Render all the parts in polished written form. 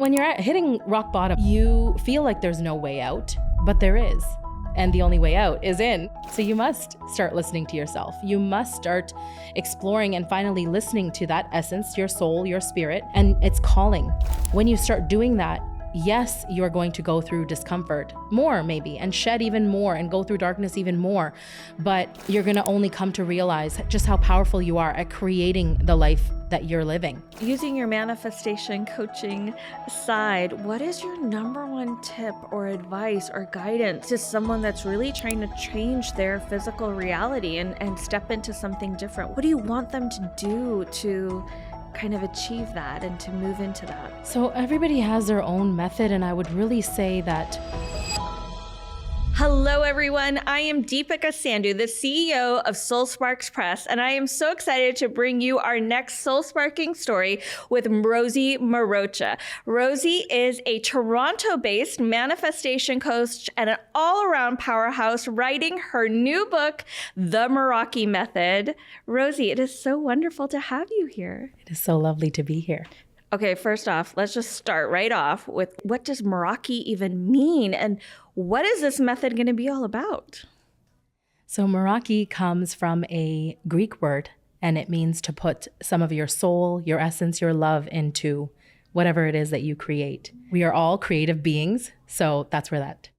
When you're hitting rock bottom, you feel like there's no way out, but there is. And the only way out is in. So you must start listening to yourself. You must start exploring and finally listening to that essence, your soul, your spirit, and it's calling. When you start doing that, yes, you're going to go through discomfort more maybe, and shed even more and go through darkness even more. But you're gonna only come to realize just how powerful you are at creating the life that you're living. Using your manifestation coaching side, what is your number one tip or advice or guidance to someone that's really trying to change their physical reality and step into something different? What do you want them to do to kind of achieve that and to move into that? So everybody has their own method, and I would really say that. Hello, everyone. I am Deepika Sandhu, the CEO of Soul Sparks Press, and I am so excited to bring you our next soul sparking story with Rosie Marocha. Rosie is a Toronto-based manifestation coach and an all-around powerhouse, writing her new book, The Meraki Method. Rosie, it is so wonderful to have you here. It is so lovely to be here. Okay, first off, let's just start right off with, what does Meraki even mean, and what is this method going to be all about? So Meraki comes from a Greek word, and it means to put some of your soul, your essence, your love into whatever it is that you create. We are all creative beings, so that's where that.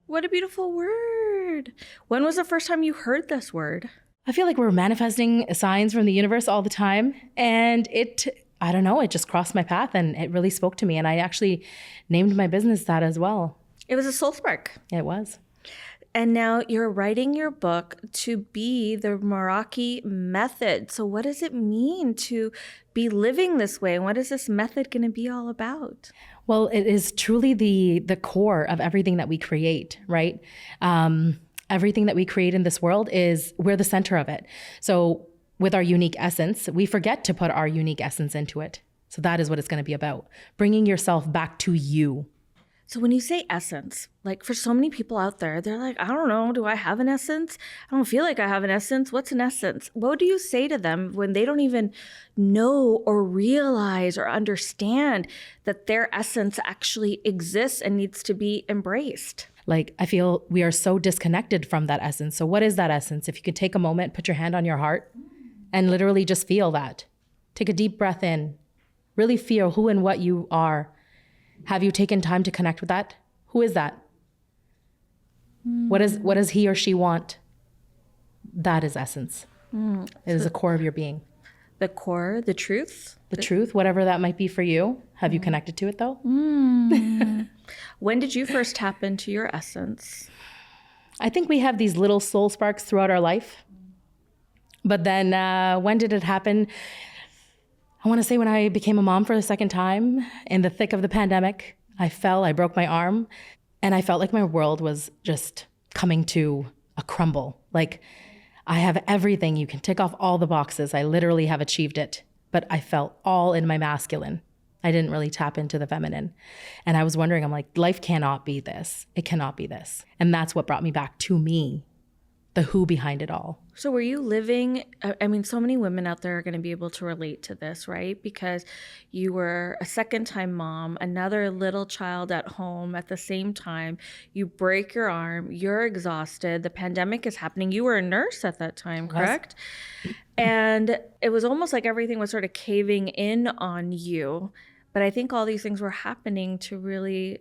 What a beautiful word. When was the first time you heard this word? I feel like we're manifesting signs from the universe all the time, and I don't know, it just crossed my path and it really spoke to me. And I actually named my business that as well. It was a soul spark. It was. And now you're writing your book to be the Meraki Method. So what does it mean to be living this way? And what is this method going to be all about? Well, it is truly the core of everything that we create, right? Everything that we create in this world we're the center of it. So with our unique essence, we forget to put our unique essence into it. So that is what it's going to be about, bringing yourself back to you. So when you say essence, like for so many people out there, they're like, I don't know, do I have an essence? I don't feel like I have an essence. What's an essence? What do you say to them when they don't even know or realize or understand that their essence actually exists and needs to be embraced? Like, I feel we are so disconnected from that essence. So what is that essence? If you could take a moment, put your hand on your heart and literally just feel that. Take a deep breath in. Really feel who and what you are. Have you taken time to connect with that? Who is that? What does he or she want? That is essence. It is the core of your being. The core, the truth? The truth, whatever that might be for you. Have you connected to it though? When did you first tap into your essence? I think we have these little soul sparks throughout our life. But then when did it happen? I want to say when I became a mom for the second time in the thick of the pandemic. I fell, I broke my arm, and I felt like my world was just coming to a crumble. Like, I have everything. You can tick off all the boxes. I literally have achieved it, but I felt all in my masculine. I didn't really tap into the feminine. And I was wondering, I'm like, life cannot be this. It cannot be this. And that's what brought me back to me, the who behind it all. So were you living, I mean, so many women out there are going to be able to relate to this, right? Because you were a second-time mom, another little child at home at the same time. You break your arm, you're exhausted. The pandemic is happening. You were a nurse at that time, correct? Yes. And it was almost like everything was sort of caving in on you. But I think all these things were happening to really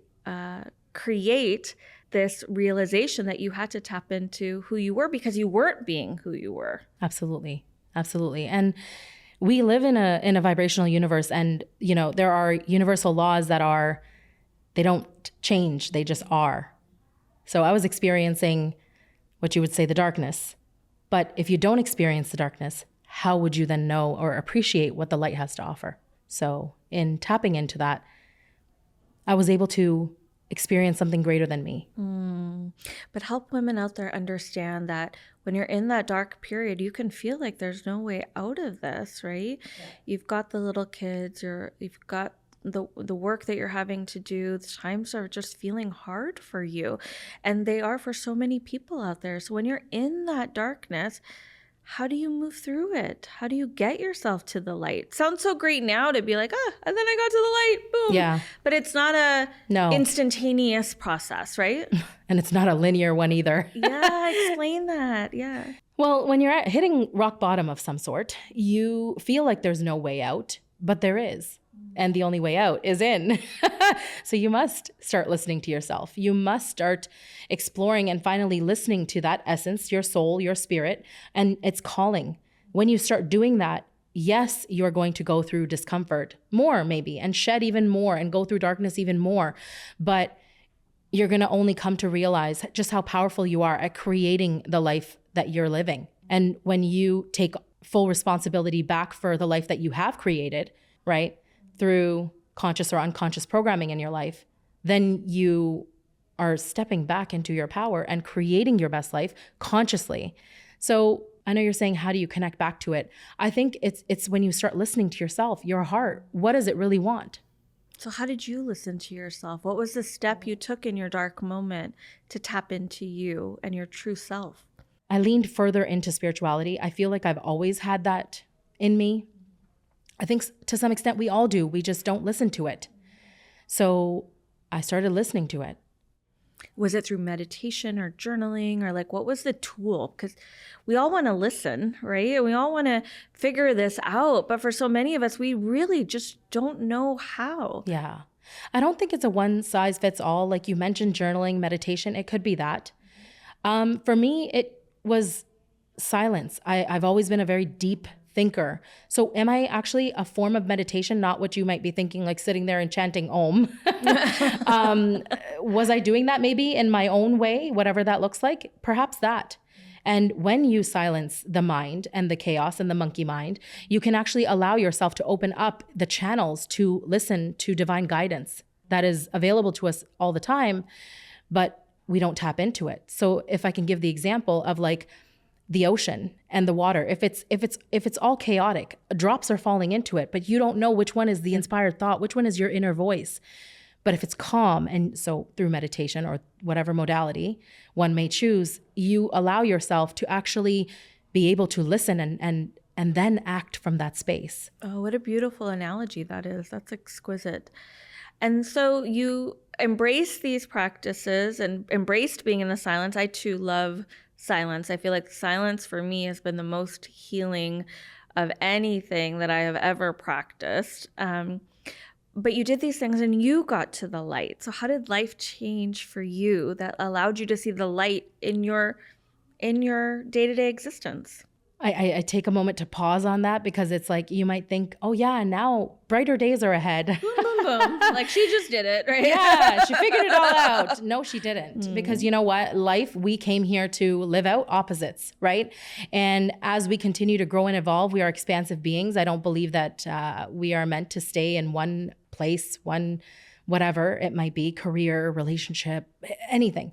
create this realization that you had to tap into who you were, because you weren't being who you were. Absolutely. Absolutely. And we live in a vibrational universe, and there are universal laws that they don't change, they just are. So I was experiencing what you would say the darkness. But if you don't experience the darkness, how would you then know or appreciate what the light has to offer? So in tapping into that, I was able to experience something greater than me. But help women out there understand that when you're in that dark period, you can feel like there's no way out of this, right? Yeah. You've got the little kids, you've got the work that you're having to do. The times are just feeling hard for you, and they are for so many people out there. So when you're in that darkness, how do you move through it? How do you get yourself to the light? Sounds so great now to be like, and then I got to the light, boom. Yeah. But it's not a instantaneous process, right? And it's not a linear one either. Yeah, explain that. Yeah. Well, when you're hitting rock bottom of some sort, you feel like there's no way out, but there is. And the only way out is in. So you must start listening to yourself. You must start exploring and finally listening to that essence, your soul, your spirit, and it's calling. When you start doing that, yes, you're going to go through discomfort more maybe and shed even more and go through darkness even more. But you're going to only come to realize just how powerful you are at creating the life that you're living. And when you take full responsibility back for the life that you have created, right, through conscious or unconscious programming in your life, then you are stepping back into your power and creating your best life consciously. So I know you're saying, how do you connect back to it? I think it's when you start listening to yourself, your heart. What does it really want? So how did you listen to yourself? What was the step you took in your dark moment to tap into you and your true self? I leaned further into spirituality. I feel like I've always had that in me. I think to some extent we all do. We just don't listen to it. So I started listening to it. Was it through meditation or journaling, or like what was the tool? Because we all want to listen, right? We all want to figure this out. But for so many of us, we really just don't know how. Yeah. I don't think it's a one size fits all. Like you mentioned, journaling, meditation, it could be that. For me, it was silence. I've always been a very deep thinker. So am I actually a form of meditation, not what you might be thinking, like sitting there and chanting Om? Was I doing that maybe in my own way, whatever that looks like? Perhaps that. And when you silence the mind and the chaos and the monkey mind, you can actually allow yourself to open up the channels to listen to divine guidance that is available to us all the time, but we don't tap into it. So if I can give the example of like the ocean and the water, if it's all chaotic, drops are falling into it, but you don't know which one is the inspired thought, which one is your inner voice. But if it's calm, and so through meditation or whatever modality one may choose, you allow yourself to actually be able to listen and then act from that space. Oh, what a beautiful analogy that is. That's exquisite. And so you embraced these practices and embraced being in the silence. I too love silence. I feel like silence for me has been the most healing of anything that I have ever practiced. But you did these things and you got to the light. So how did life change for you that allowed you to see the light in your day-to-day existence? I take a moment to pause on that because it's like you might think, oh yeah, now brighter days are ahead. Boom, boom, boom. Like she just did it, right? Yeah, she figured it all out. No, she didn't. Because you know what? Life, we came here to live out opposites, right? And as we continue to grow and evolve, we are expansive beings. I don't believe that we are meant to stay in one place, one whatever it might be, career, relationship, anything.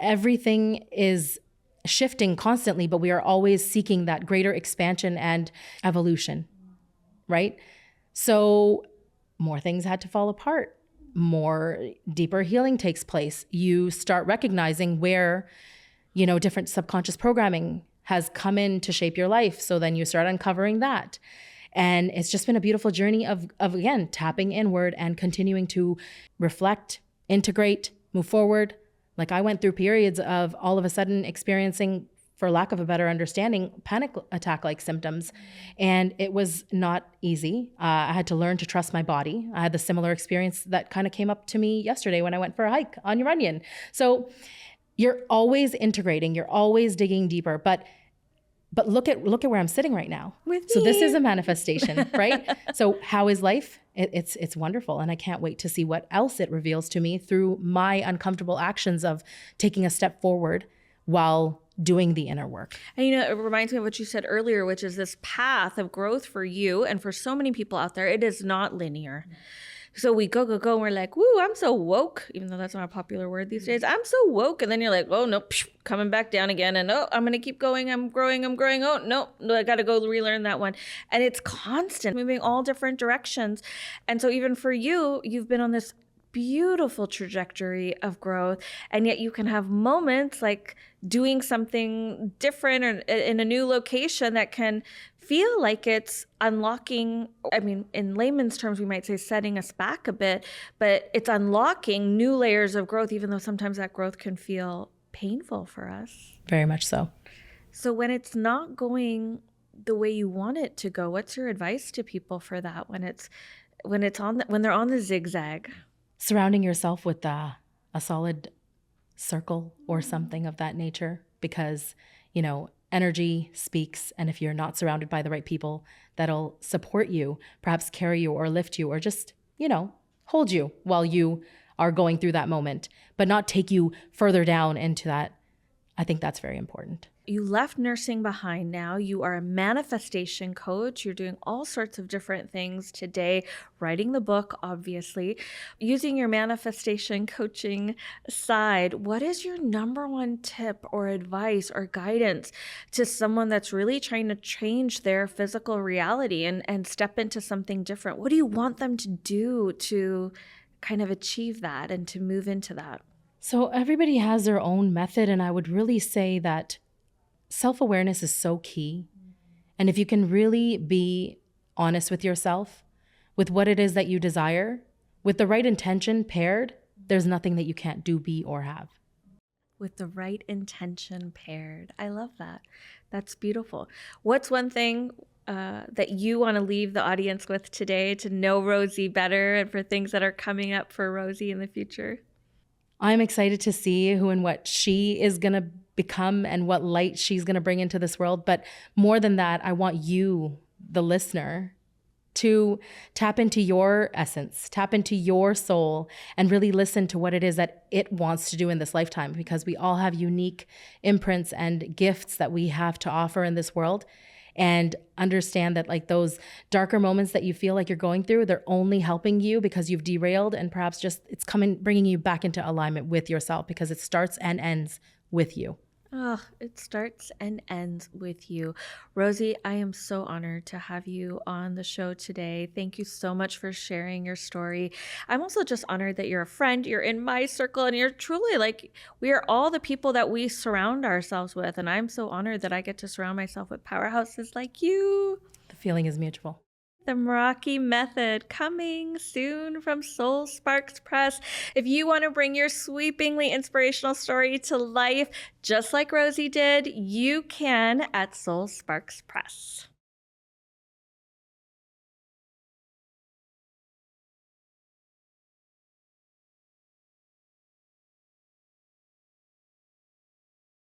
Everything is shifting constantly, but we are always seeking that greater expansion and evolution, right? So more things had to fall apart. More deeper healing takes place. You start recognizing where, different subconscious programming has come in to shape your life. So then you start uncovering that. And it's just been a beautiful journey of again, tapping inward and continuing to reflect, integrate, move forward. Like I went through periods of all of a sudden experiencing, for lack of a better understanding, panic attack-like symptoms. And it was not easy. I had to learn to trust my body. I had the similar experience that kind of came up to me yesterday when I went for a hike on Uranian. So you're always integrating, you're always digging deeper, but look at where I'm sitting right now. So this is a manifestation, right? So how is life? It's wonderful. And I can't wait to see what else it reveals to me through my uncomfortable actions of taking a step forward while doing the inner work. And it reminds me of what you said earlier, which is this path of growth for you and for so many people out there, it is not linear. So we go, and we're like, woo, I'm so woke, even though that's not a popular word these days. I'm so woke. And then you're like, oh, no, coming back down again. And I'm going to keep going. I'm growing. Oh, no, I got to go relearn that one. And it's constant, moving all different directions. And so even for you, you've been on this beautiful trajectory of growth. And yet you can have moments like doing something different or in a new location that can feel like it's unlocking. I mean, in layman's terms, we might say setting us back a bit, but it's unlocking new layers of growth, even though sometimes that growth can feel painful for us. Very much so. So when it's not going the way you want it to go, what's your advice to people for that when they're on the zigzag? Surrounding yourself with a solid circle or something of that nature, because, energy speaks. And if you're not surrounded by the right people that'll support you, perhaps carry you or lift you or just, hold you while you are going through that moment, but not take you further down into that, I think that's very important. You left nursing behind now. You are a manifestation coach. You're doing all sorts of different things today, writing the book, obviously. Using your manifestation coaching side, what is your number one tip or advice or guidance to someone that's really trying to change their physical reality and step into something different? What do you want them to do to kind of achieve that and to move into that? So everybody has their own method, and I would really say that self-awareness is so key. And if you can really be honest with yourself, with what it is that you desire, with the right intention paired, there's nothing that you can't do, be, or have. With the right intention paired. I love that. That's beautiful. What's one thing that you want to leave the audience with today to know Rosie better and for things that are coming up for Rosie in the future? I'm excited to see who and what she is going to become and what light she's going to bring into this world. But more than that, I want you, the listener, to tap into your essence, tap into your soul, and really listen to what it is that it wants to do in this lifetime, because we all have unique imprints and gifts that we have to offer in this world. And understand that like those darker moments that you feel like you're going through, they're only helping you because you've derailed, and perhaps just it's bringing you back into alignment with yourself, because it starts and ends with you. Oh, it starts and ends with you. Rosie, I am so honored to have you on the show today. Thank you so much for sharing your story. I'm also just honored that you're a friend, you're in my circle, and you're truly like, we are all the people that we surround ourselves with. And I'm so honored that I get to surround myself with powerhouses like you. The feeling is mutual. The Meraki Method, coming soon from Soul Sparks Press. If you want to bring your sweepingly inspirational story to life, just like Rosie did, you can at Soul Sparks Press.